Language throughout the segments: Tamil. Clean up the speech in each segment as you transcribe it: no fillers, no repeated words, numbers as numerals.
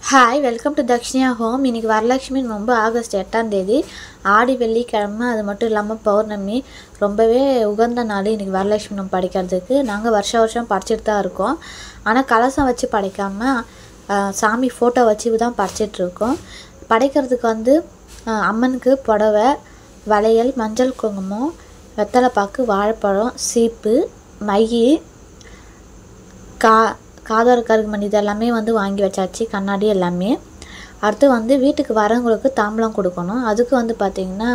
Hi welcome to Dakshinya home. இன்றைக்கி வரலட்சுமி நோன்பு ஆகஸ்ட் 8ஆம் தேதி ஆடி வெள்ளிக்கிழமை. அது மட்டும் இல்லாமல் பௌர்ணமி ரொம்பவே உகந்த நாள் இன்றைக்கி வரலட்சுமி நோன்பு படைக்கிறதுக்கு. நாங்கள் வருஷம் படைச்சிட்டு தான் இருக்கோம். ஆனால் கலசம் வச்சு படைக்காமல் சாமி ஃபோட்டோ வச்சு தான் படைச்சிட்ருக்கோம். படைக்கிறதுக்கு அம்மனுக்கு புடவை, வளையல், மஞ்சள் குங்குமம், வெத்தலைப்பாக்கு, வாழைப்பழம், சீப்பு, மை, காதோர கருகுமணி இதெல்லாமே வாங்கி வச்சாச்சு. கண்ணாடி எல்லாமே. அடுத்து வீட்டுக்கு வரவங்களுக்கு தாம்பலம் கொடுக்கணும். அதுக்கு பார்த்திங்கன்னா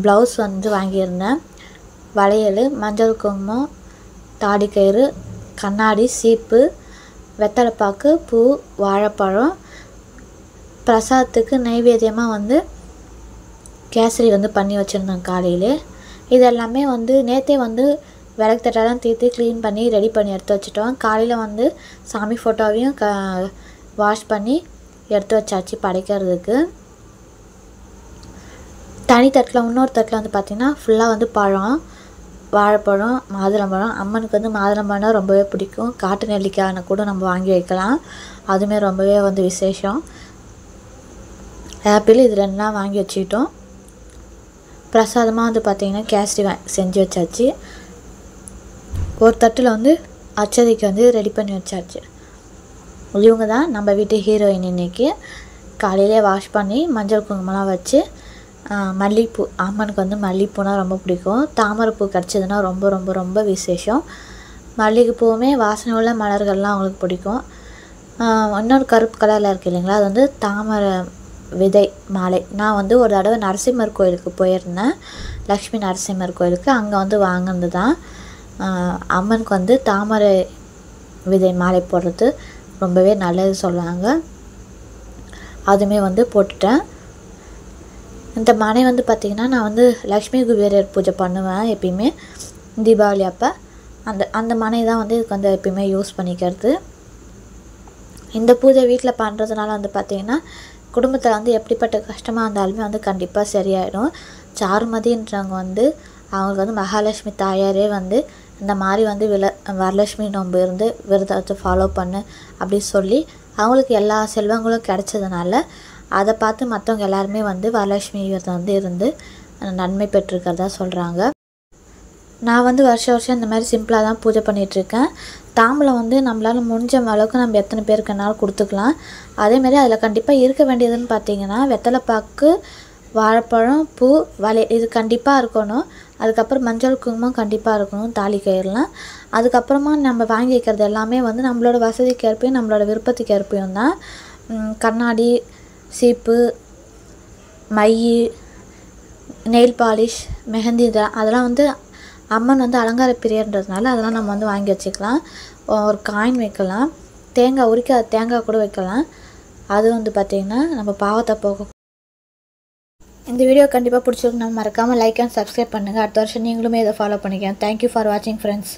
ப்ளவுஸ் வாங்கியிருந்தேன். வளையல், மஞ்சள் குங்குமம், தாடிக்கயிறு, கண்ணாடி, சீப்பு, வெத்தலைப்பாக்கு, பூ, வாழைப்பழம், பிரசாதத்துக்கு நைவேத்தியமாக கேசரி பண்ணி வச்சுருந்தேன் காலையில். இதெல்லாமே நேற்றே விளக்கு தட்டெல்லாம் தீர்த்து க்ளீன் பண்ணி ரெடி பண்ணி எடுத்து வச்சுட்டோம். காலையில் சாமி ஃபோட்டோவையும் வாஷ் பண்ணி எடுத்து வச்சாச்சு படைக்கிறதுக்கு. தனி தட்டில் இன்னொரு தட்டில் பார்த்திங்கன்னா ஃபுல்லாக பழம், வாழைப்பழம், மாதுளம்பழம். அம்மனுக்கு மாதுளம்பழம் ரொம்பவே பிடிக்கும். காட்டு நெல்லிக்காய் கூட நம்ம வாங்கி வைக்கலாம். அதுவுமே ரொம்பவே விசேஷம். ஆப்பிள் இது ரெண்டுலாம் வாங்கி வச்சுக்கிட்டோம். பிரசாதமாக பார்த்திங்கன்னா கேசரி செஞ்சு வச்சாச்சு. ஒரு தட்டில் அச்சதைக்கு ரெடி பண்ணி வச்சாச்சு. இவங்க தான் நம்ம வீட்டு ஹீரோயின். இன்றைக்கி காலையிலே வாஷ் பண்ணி மஞ்சள் குங்குமம்லாம் வச்சு மல்லிகைப்பூ, அம்மனுக்கு மல்லிகைப்பூனால் ரொம்ப பிடிக்கும். தாமரைப்பூ கிடச்சதுன்னா ரொம்ப ரொம்ப ரொம்ப விசேஷம். மல்லிகைப்பூவுமே வாசனை உள்ள மலர்கள்லாம் அவங்களுக்கு பிடிக்கும். இன்னொரு கருப்பு கலரில் இருக்குது இல்லைங்களா, அது தாமரை விதை மாலை. நான் ஒரு தடவை நரசிம்மர் கோயிலுக்கு போயிருந்தேன், லக்ஷ்மி நரசிம்மர் கோயிலுக்கு. அங்கே வாங்கினது தான். அம்மனுக்கு தாமரை விதை மாலை போடுறது ரொம்பவே நல்லது சொல்லுவாங்க. அதுவுமே போட்டுட்டேன். இந்த மனை பார்த்திங்கன்னா நான் லக்ஷ்மி குபேரர் பூஜை பண்ணுவேன் எப்பயுமே தீபாவளி அப்போ. அந்த மனை தான் இதுக்கு எப்பயுமே யூஸ் பண்ணிக்கிறது. இந்த பூஜை வீட்டில் பண்ணுறதுனால பார்த்திங்கன்னா குடும்பத்தில் எப்படிப்பட்ட கஷ்டமாக இருந்தாலுமே கண்டிப்பாக சரியாயிடும். சாருமதின்றவங்க அவங்களுக்கு மகாலட்சுமி தாயாரே இந்த மாதிரி வரலட்சுமி நோன்பு இருந்து விரதத்தை ஃபாலோ பண்ணு அப்படின்னு சொல்லி அவங்களுக்கு எல்லா செல்வங்களும் கிடைச்சதுனால அதை பார்த்து மற்றவங்க எல்லாருமே வரலட்சுமி விரதம் இருந்து நன்மை பெற்றிருக்கிறதா சொல்கிறாங்க. நான் வருஷம் இந்த மாதிரி சிம்பிளாக தான் பூஜை பண்ணிகிட்ருக்கேன். தாம்பலம் நம்மளால் முடிஞ்ச அளவுக்கு நம்ம எத்தனை பேருக்குனாலும் கொடுத்துக்கலாம். அதேமாதிரி அதில் கண்டிப்பாக இருக்க வேண்டியதுன்னு பார்த்திங்கன்னா வெத்தலைப்பாக்கு, வாழைப்பழம், பூ, வலை இது கண்டிப்பாக இருக்கணும். அதுக்கப்புறம் மஞ்சள் குங்குமம் கண்டிப்பாக இருக்கணும், தாலி கயிறுலாம். அதுக்கப்புறமா நம்ம வாங்கி வைக்கிறது எல்லாமே நம்மளோட வசதிக்கு ஏற்பையும் நம்மளோட விருப்பத்துக்கு ஏற்பையும் தான். கண்ணாடி, சீப்பு, மை, நெயில் பாலிஷ், மெஹந்தி அதெல்லாம் அம்மன் அலங்கார பிரியன்றதுனால அதெல்லாம் நம்ம வாங்கி வச்சுக்கலாம். ஒரு காயின் வைக்கலாம், தேங்காய் உரிக்காத தேங்காய் கூட வைக்கலாம். அது பார்த்திங்கன்னா நம்ம பாவத்தை போக. இந்த வீடியோ கண்டிப்பாக பிடிச்சிருக்குன்னு மறக்காமல் லைக் அண்ட் சப்ஸ்கிரைப் பண்ணுங்கள். அடுத்த வருஷம் நீங்களுமே இதை ஃபாலோ பண்ணிக்கலாம். தேங்க்யூ ஃபார் வாட்சிங் ஃப்ரெண்ட்ஸ்.